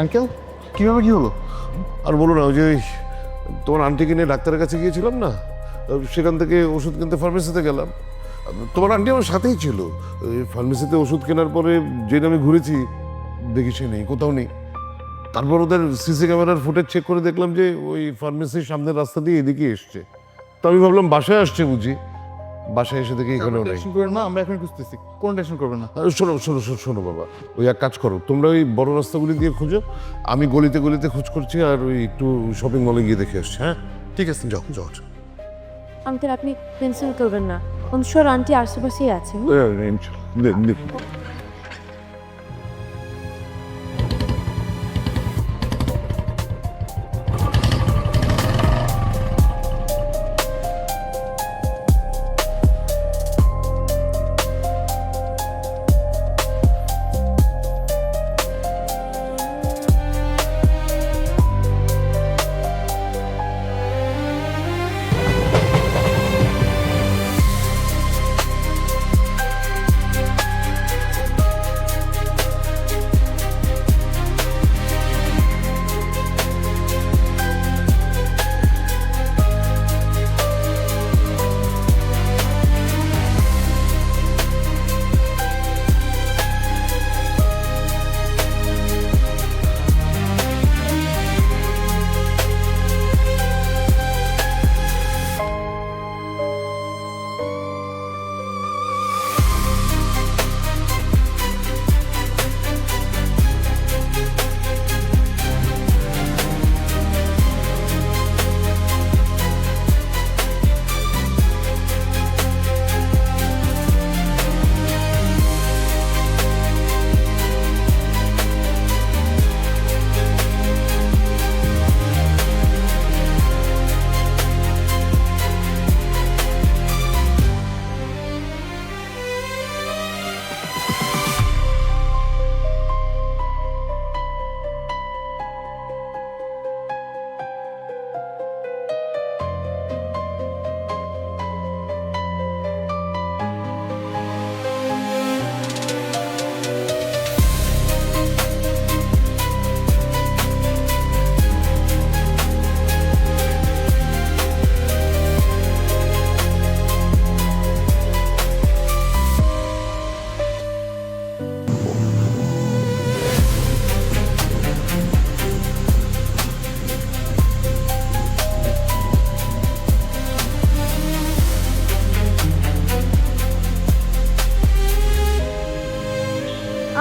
Uncle কীভাবে কী হলো? আর বলো না, ওই যে তোমার আন্টিকে নিয়ে ডাক্তারের কাছে গিয়েছিলাম না, সেখান থেকে ওষুধ কিনতে ফার্মেসিতে গেলাম। তোমার আন্টি আমার সাথেই ছিল। ওই ফার্মেসিতে ওষুধ কেনার পরে যে আমি ঘুরেছি, দেখি সে নেই, কোথাও নেই। তারপর ওদের সিসি ক্যামেরার ফুটেজ চেক করে দেখলাম যে ওই ফার্মেসির সামনের রাস্তা দিয়ে এদিকে এসছে। তো আমি ভাবলাম বাসায় আসছে বুঝি, বাসায় এসে দেখি এখানেও নেই। টেনশন করবেন না, আমরা এখন খুঁজতেছি, কোনো টেনশন করবেন না। শোনো শোনো শোনো শোনো বাবা, ওই এক কাজ করো, তোমরা ওই বড় রাস্তাগুলি দিয়ে খুঁজো, আমি গলিতে গলিতে খোঁজ করছি, আর ওই একটু শপিং মলে গিয়ে দেখে আসছি। হ্যাঁ ঠিক আছে, যাও যাও। আঙ্কেল আপনি টেনশন করবেন না, অংশর আন্টি আশেপাশেই আছে।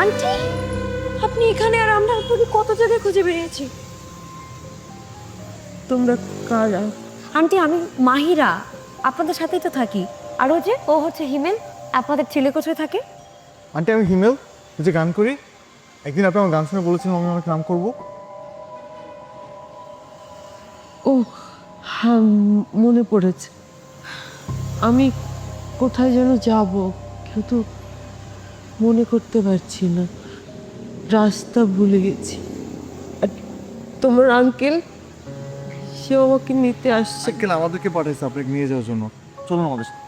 আন্টি আপনি এখানে, আর আমরা আপনাকে কত জায়গায় খুঁজে বেরিয়েছি। তোমরা কারা? আন্টি আমি মাহিরা, আপনাদের সাথেই তো থাকি। আর ও যে ও হচ্ছে হিমেল, আপনাদের ছেলে কোথায় থাকে? আন্টি আমি হিমেল, যে গান করি। একদিন আপনি আমার গান শুনে বলেছিলেন আমি অনেক নাম করবো। ও হ্যাঁ, মনে পড়েছে। আমি কোথায় যেন যাব, কিন্তু মনে করতে পারছি না, রাস্তা ভুলে গেছি। আর তোমার আঙ্কেল, সে আমাকে নিতে আসছে। আঙ্কেল আমাদেরকে পাঠাইছে আপনাকে নিয়ে যাওয়ার জন্য, চলুন আমাদের সাথে।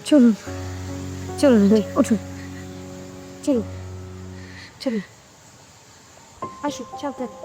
চলুন চলুন উঠুন, চলুন চলুন আসুন সাবধানে।